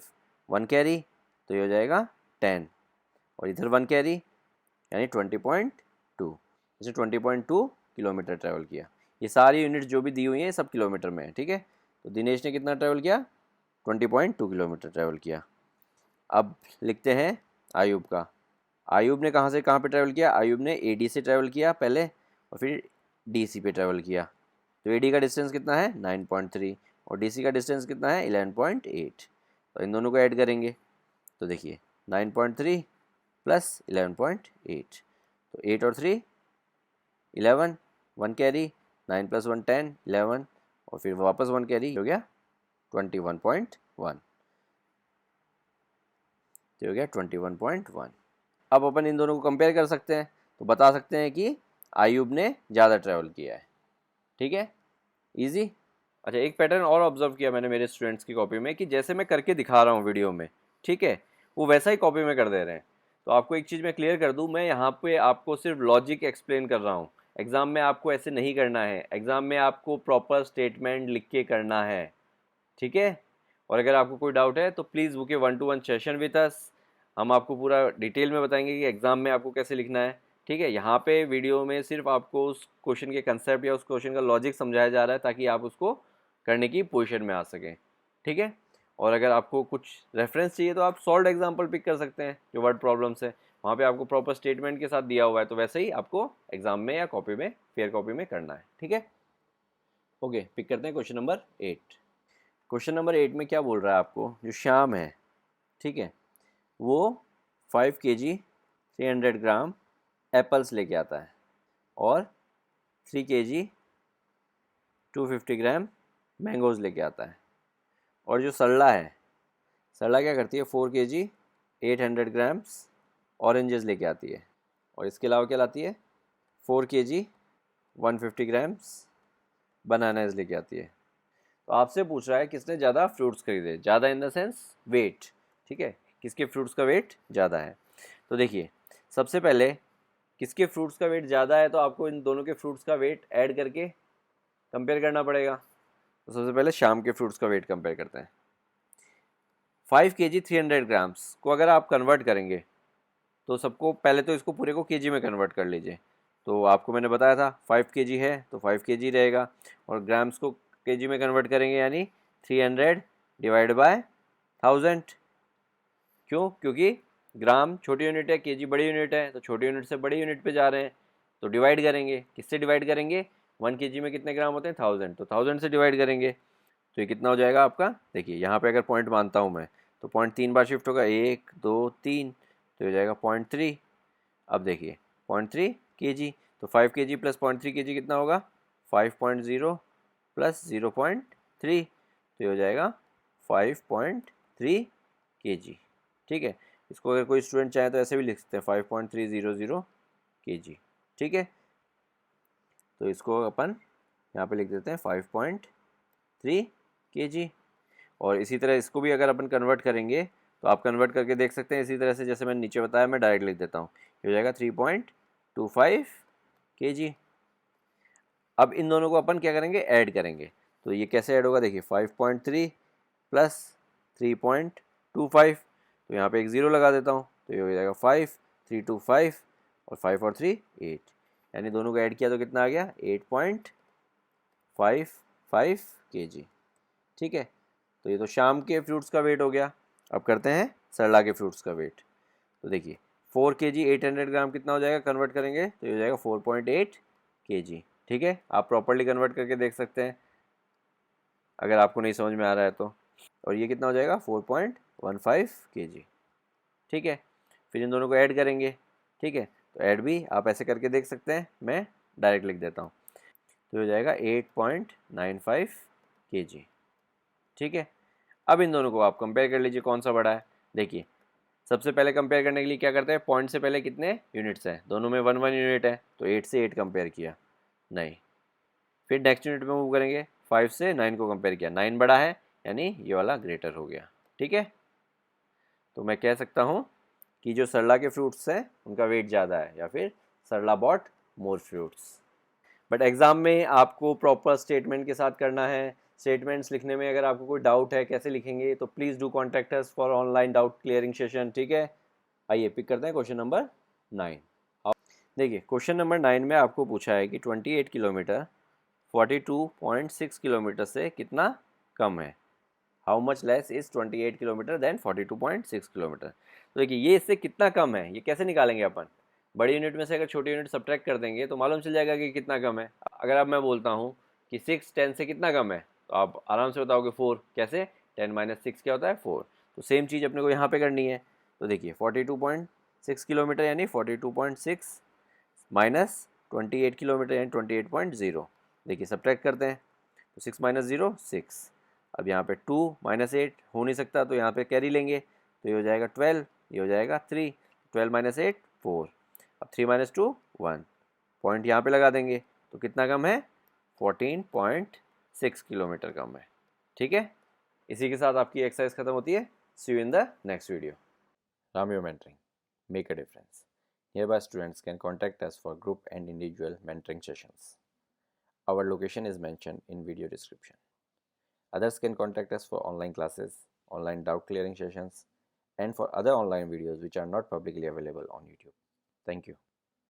1 कैरी तो ये हो जाएगा 10, और इधर 1 कैरी यानी 20.2। इसे 20.2 किलोमीटर ट्रैवल किया। ये सारी यूनिट जो भी दी हुई हैं सब किलोमीटर में है, ठीक है। तो दिनेश ने कितना ट्रैवल किया 20.2 किलोमीटर ट्रैवल किया। अब लिखते हैं आयुब का। आयुब ने कहाँ से कहाँ पे ट्रैवल किया, आयुब ने ए डी से ट्रैवल किया पहले और फिर डी सी पे ट्रैवल किया। तो ए डी का डिस्टेंस कितना है 9.3 और डी सी का डिस्टेंस कितना है 11.8। तो इन दोनों को ऐड करेंगे तो देखिए 9.3 प्लस 11.8, तो 8 और 3 11, 1 कैरी, 9 प्लस 1 10, 11, और फिर वापस 1 कैरी हो गया 21.1, तो हो गया 21.1। अब अपन इन दोनों को कंपेयर कर सकते हैं तो बता सकते हैं कि आयुब ने ज़्यादा ट्रैवल किया है, ठीक है, इजी। अच्छा एक पैटर्न और ऑब्जर्व किया मैंने मेरे स्टूडेंट्स की कॉपी में कि जैसे मैं करके दिखा रहा हूँ वीडियो में, ठीक है, वो वैसा ही कॉपी में कर दे रहे हैं। तो आपको एक चीज़ मैं क्लियर कर दूँ, मैं यहाँ पे आपको सिर्फ लॉजिक एक्सप्लेन कर रहा हूँ। एग्ज़ाम में आपको ऐसे नहीं करना है, एग्ज़ाम में आपको प्रॉपर स्टेटमेंट लिख के करना है, ठीक है। और अगर आपको कोई डाउट है तो please book A 1-to-1 session with us. हम आपको पूरा डिटेल में बताएंगे कि एग्ज़ाम में आपको कैसे लिखना है। ठीक है, यहाँ पे वीडियो में सिर्फ आपको उस क्वेश्चन के कंसेप्ट या उस क्वेश्चन का लॉजिक समझाया जा रहा है ताकि आप उसको करने की पोजीशन में आ सकें। ठीक है, और अगर आपको कुछ रेफरेंस चाहिए तो आप सॉल्व एग्जाम्पल पिक कर सकते हैं जो वर्ड प्रॉब्लम्स है, वहाँ पे आपको प्रॉपर स्टेटमेंट के साथ दिया हुआ है, तो वैसे ही आपको एग्जाम में या कॉपी में, फेयर कॉपी में करना है। ठीक है, ओके, पिक करते हैं क्वेश्चन नंबर 8। क्वेश्चन नंबर 8 में क्या बोल रहा है आपको, जो श्याम है, ठीक है, वो 5 kg 300 ग्राम एप्पल्स लेके आता है और 3 kg 250 ग्राम मैंगोज़ लेके आता है। और जो सरला है, सरला क्या करती है, 4 kg 800 ग्राम्स ऑरेंजेस लेके आती है और इसके अलावा क्या लाती है, 4 kg 150 ग्राम्स बनानाज लेके आती है। तो आपसे पूछ रहा है किसने ज़्यादा फ्रूट्स खरीदे, ज़्यादा इन द सेंस वेट। ठीक है, किसके फ्रूट्स का वेट ज़्यादा है। तो देखिए, सबसे पहले किसके फ्रूट्स का वेट ज़्यादा है तो आपको इन दोनों के फ्रूट्स का वेट ऐड करके कंपेयर करना पड़ेगा। तो सबसे पहले शाम के फ्रूट्स का वेट कंपेयर करते हैं। 5 kg 300 ग्राम्स को अगर आप कन्वर्ट करेंगे तो सबको पहले तो इसको पूरे को केजी में कन्वर्ट कर लीजिए। तो आपको मैंने बताया था 5 kg है तो 5 kg रहेगा, और ग्राम्स को केजी में कन्वर्ट करेंगे यानी 300 डिवाइड बाय 1000। क्यों, क्योंकि ग्राम छोटी यूनिट है, केजी बड़ी यूनिट है, तो छोटी यूनिट से बड़ी यूनिट पे जा रहे हैं, तो डिवाइड करेंगे, किससे डिवाइड करेंगे, 1 kg में कितने ग्राम होते हैं 1000, तो 1000 से डिवाइड करेंगे। तो ये कितना हो जाएगा आपका, देखिए यहाँ पे अगर पॉइंट मानता हूँ मैं तो पॉइंट 3 बार शिफ्ट होगा, 1 2 3, तो हो जाएगा 0.3। अब देखिए 0.3 kg, तो 5 kg प्लस 0.3 kg कितना होगा, 5.0 प्लस 0.3, तो ये हो जाएगा 5.3 kg। ठीक है, इसको अगर कोई स्टूडेंट चाहे तो ऐसे भी लिख सकते हैं 5.300 kg। ठीक है, तो इसको अपन यहाँ पे लिख देते हैं 5.3 kg। और इसी तरह इसको भी अगर अपन कन्वर्ट करेंगे तो आप कन्वर्ट करके देख सकते हैं इसी तरह से, जैसे मैंने नीचे बताया, मैं डायरेक्ट लिख देता हूँ, ये हो जाएगा 3.25 kg। अब इन दोनों को अपन क्या करेंगे, ऐड करेंगे। तो ये कैसे ऐड होगा, देखिए 5.3 प्लस 3.25, तो यहाँ पे एक ज़ीरो लगा देता हूँ, तो ये हो जाएगा 5, 3 2 5 और 5 और 3 8, यानी दोनों को ऐड किया तो कितना आ गया, 8.55 kg। ठीक है, तो ये तो शाम के फ्रूट्स का वेट हो गया। अब करते हैं सरला के फ्रूट्स का वेट। तो देखिए 4 kg 800 ग्राम कितना हो जाएगा, कन्वर्ट करेंगे तो ये हो जाएगा 4.8 kg। ठीक है, आप प्रॉपर्ली कन्वर्ट करके देख सकते हैं अगर आपको नहीं समझ में आ रहा है तो। और ये कितना हो जाएगा 4.15 kg। ठीक है, फिर इन दोनों को ऐड करेंगे। ठीक है, तो ऐड भी आप ऐसे करके देख सकते हैं, मैं डायरेक्ट लिख देता हूँ, तो हो जाएगा 8.95 kg। ठीक है, अब इन दोनों को आप कंपेयर कर लीजिए कौन सा बड़ा है। देखिए सबसे पहले कंपेयर करने के लिए क्या करते हैं, पॉइंट से पहले कितने यूनिट्स हैं, दोनों में 1 1 यूनिट है, तो 8 से 8 कंपेयर किया, नहीं। फिर नेक्स्ट यूनिट में मूव करेंगे, 5 से 9 को कंपेयर किया, 9 बड़ा है यानी ये वाला ग्रेटर हो गया। ठीक है, तो मैं कह सकता हूँ कि जो सरला के फ्रूट्स हैं उनका वेट ज़्यादा है, या फिर Sarla bought more fruits. But exam में आपको प्रॉपर स्टेटमेंट के साथ करना है। स्टेटमेंट्स लिखने में अगर आपको कोई डाउट है कैसे लिखेंगे, तो please do contact us for online doubt clearing session. ठीक है, आइए पिक करते हैं क्वेश्चन नंबर 9। देखिए क्वेश्चन नंबर 9 में आपको पूछा है कि 28 किलोमीटर 42.6 किलोमीटर से कितना कम है। How much less is 28 kilometre than 42.6 kilometre. तो देखिए ये इससे कितना कम है, ये कैसे निकालेंगे अपन, बड़ी यूनिट में से अगर छोटी यूनिट सब्ट्रैक्ट कर देंगे तो मालूम चल जाएगा कि कितना कम है। अगर अब मैं बोलता हूँ कि 6 10 से कितना कम है, तो आप आराम से बताओगे 4। कैसे, 10 - 6 क्या होता है 4। तो सेम चीज़ अपने को यहाँ पे करनी है। तो देखिए 42.6 किलोमीटर यानी 42.6 माइनस 28 किलोमीटर यानी 28.0। देखिए सब्ट्रैक्ट करते हैं, तो 6 - 0 6। अब यहाँ पे 2 - 8 हो नहीं सकता, तो यहाँ पे कैरी लेंगे, तो ये हो जाएगा 12, ये हो जाएगा 3, 12 - 8 4। अब 3 - 2 1, पॉइंट यहाँ पे लगा देंगे, तो कितना कम है 14.6 किलोमीटर कम है। ठीक है, इसी के साथ आपकी एक्सरसाइज खत्म होती है। See you in the next video. Ramyo Mentoring, make a difference. Hereby students can contact us for group and individual mentoring sessions. Our location is mentioned in video description. Others can contact us for online classes, online doubt clearing sessions, and for other online videos which are not publicly available on YouTube. Thank you.